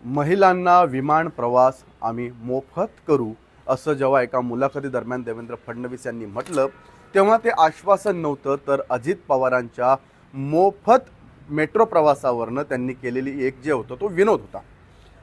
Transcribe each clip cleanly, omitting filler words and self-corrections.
महिलांना विमान प्रवास आम्ही मोफत करू असं जेव्हा एका मुलाखतीदरम्यान देवेंद्र फडणवीस यांनी म्हटलं तेव्हा ते आश्वासन नव्हतं, तर अजित पवारांच्या मोफत मेट्रो प्रवासावरनं त्यांनी केलेली एक जे होतं तो विनोद होता।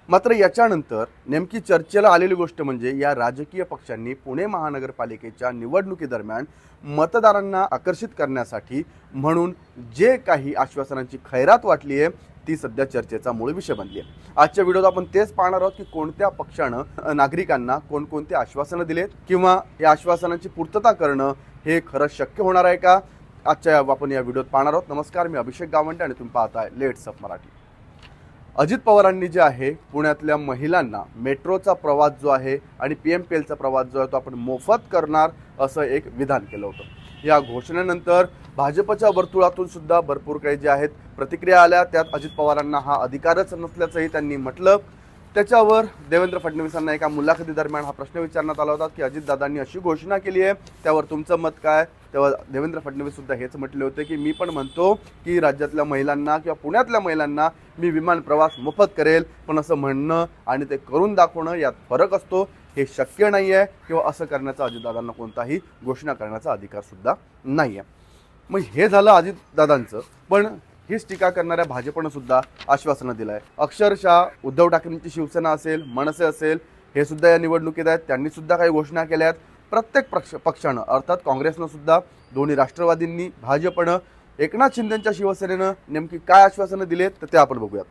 मात्र याच्यानंतर नेमकी चर्चेला आलेली गोष्ट म्हणजे या राजकीय पक्षांनी पुणे महानगरपालिकेच्या निवडणुकीदरम्यान मतदारांना आकर्षित करण्यासाठी म्हणून जे काही आश्वासनांची खैरात वाटली आहे ती सध्या चर्चेचा मूळ विषय बनली आहे। आजच्या व्हिडिओत आपण तेच पाहणार आहोत की कोणत्या पक्षानं नागरिकांना कोणकोणते आश्वासनं दिलेत किंवा या आश्वासनांची पूर्तता करणं हे खरंच शक्य होणार आहे का, आजच्या आपण या व्हिडिओत पाहणार आहोत। नमस्कार, मी अभिषेक गावंडे आणि तुम्ही पाहताय लेट्स अप मराठी। अजित पवारांनी जे आहे पुण्यातल्या महिलांना मेट्रोचा प्रवास जो आहे आणि PMPLचा प्रवास जो आहे तो आपण मोफत करणार असं एक विधान केलं होतं। या घोषणेनंतर भाजपच्या वर्तुळातून सुद्धा भरपूर काही जे आहेत प्रतिक्रिया आल्या, त्यात अजित पवारांना हा अधिकारच नसल्याचंही त्यांनी म्हटलं। त्याच्यावर देवेंद्र फडणवीसांना एका मुलाखतीदरम्यान हा प्रश्न विचारण्यात आला होता की अजितदादांनी अशी घोषणा केली आहे त्यावर तुमचं मत काय। तेव्हा देवेंद्र फडणवीस सुद्धा हेच म्हटले होते की मी पण म्हणतो की राज्यातल्या महिलांना किंवा पुण्यातल्या महिलांना मी विमान प्रवास मोफत करेल, पण असं म्हणणं आणि ते करून दाखवणं यात फरक असतो, हे शक्य नाही आहे किंवा असं करण्याचा अजितदादांना कोणताही घोषणा करण्याचा अधिकार सुद्धा नाही आहे। मग हे झालं अजितदादांचं, पण हीच टीका करणाऱ्या भाजपनं सुद्धा आश्वासनं दिलं आहे। अक्षरशः उद्धव ठाकरेंची शिवसेना असेल, मनसे असेल, हे सुद्धा या निवडणुकीत आहेत, त्यांनी सुद्धा काही घोषणा केल्या आहेत। प्रत्येक पक्षानं अर्थात काँग्रेसनं सुद्धा, दोन्ही राष्ट्रवादींनी, भाजपनं, एकनाथ शिंदेंच्या शिवसेनेनं नेमकी काय आश्वासनं दिलेत तर ते आपण बघूयात।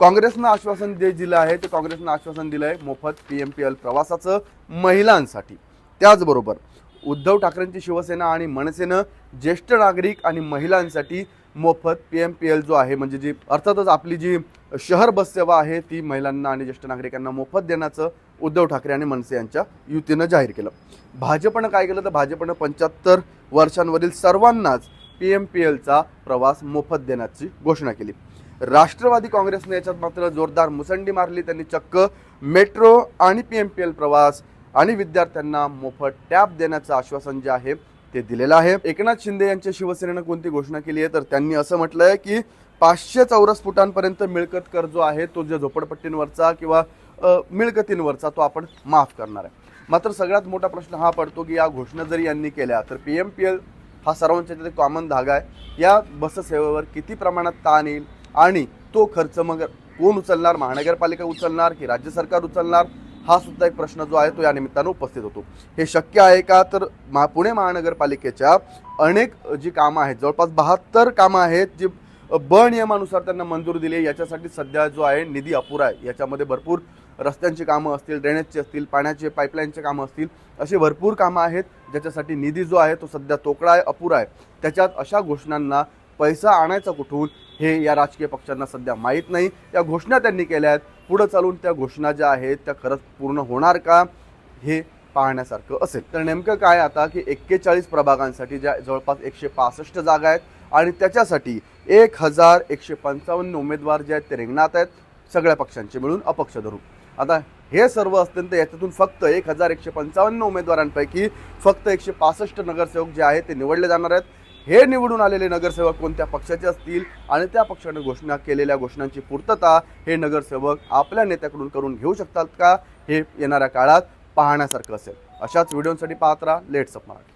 काँग्रेसनं आश्वासन जे दिलं आहे ते काँग्रेसनं आश्वासन दिलं आहे मोफत PMPL प्रवासाचं महिलांसाठी। त्याचबरोबर उद्धव ठाकरेंची शिवसेना आणि मनसेनं ज्येष्ठ नागरिक आणि महिलांसाठी मोफत PMPL जो आहे म्हणजे जी अर्थातच आपली जी शहर बस सेवा आहे ती महिलांना आणि ज्येष्ठ नागरिकांना मोफत देण्याचं उद्धव ठाकरे आणि मनसे यांच्या युतीनं जाहीर केलं। भाजपनं काय केलं तर भाजपनं 75 वर्षांवरील सर्वांनाच PMPLचा प्रवास मोफत देण्याची घोषणा केली। राष्ट्रवादी काँग्रेसने याच्यात मात्र जोरदार मुसंडी मारली, त्यांनी चक्क मेट्रो आणि PMPL प्रवास आणि विद्यार्थ्यांना मोफत टॅब देण्याचं आश्वासन जे आहे ते दिलेलं आहे। एकनाथ शिंदे यांच्या शिवसेनेनं कोणती घोषणा केली आहे तर त्यांनी असं म्हटलंय की 500 चौरस फुटांपर्यंत मिळकत कर जो आहे तो जो झोपडपट्टींवरचा किंवा मिळकतींवरचा तो आपण माफ करणार आहे। मात्र सगळ्यात मोठा प्रश्न हा पडतो की या घोषणा जरी यांनी केल्या तर PMPL हा सर्वांच्या कॉमन धागा आहे, या बस सेवेवर किती प्रमाणात ताण येईल आणि तो खर्च मग कोण उचलणार, महानगरपालिका उचलणार की राज्य सरकार उचलणार, हा सुद्धा एक प्रश्न जो आहे तो या निमित्तानं उपस्थित होतो। हे शक्य आहे का तर पुणे महानगरपालिकेच्या अनेक जी कामं आहेत, जवळपास 72 कामं आहेत जी ब नियमानुसार त्यांना मंजुरी दिली, याच्यासाठी सध्या जो आहे निधी अपुरा आहे। याच्यामध्ये भरपूर रस्त्यांची कामं असतील, ड्रेनेजची असतील, पाण्याचे पाईपलाईनचे कामं असतील, अशी भरपूर कामं आहेत ज्याच्यासाठी निधी जो आहे तो सध्या तोकडा आहे, अपुरा आहे। त्याच्यात अशा घोषणांना पैसा आणायचा कुठून हे या राजकीय पक्षांना सध्या माहीत नाही। या घोषणा त्यांनी केल्या आहेत, पुढे चालून त्या घोषणा ज्या आहेत त्या खरंच पूर्ण होणार का हे पाहण्यासारखं असेल। तर नेमकं काय आता की 41 प्रभागांसाठी ज्या जवळपास 165 जागा आहेत आणि त्याच्यासाठी 1155 उमेदवार जे आहेत ते रिंगणात आहेत, सगळ्या पक्षांचे मिळून अपक्ष धरून। आता हे सर्व असतील तर याच्यातून फक्त 1155 उमेदवारांपैकी फक्त 165 नगरसेवक जे आहेत ते निवडले जाणार आहेत। हे निवडून आलेले नगरसेवक कोणत्या पक्षाचे असतील आणि त्या पक्षाने घोषणा केलेल्या घोषणांची पूर्तता हे नगरसेवक आपल्या नेत्याकडून करून घेऊ शकतात का, हे येणाऱ्या काळात पाहण्यासारखं असेल। अशाच व्हिडिओसाठी पाहत राहा लेट्स अप मराठी।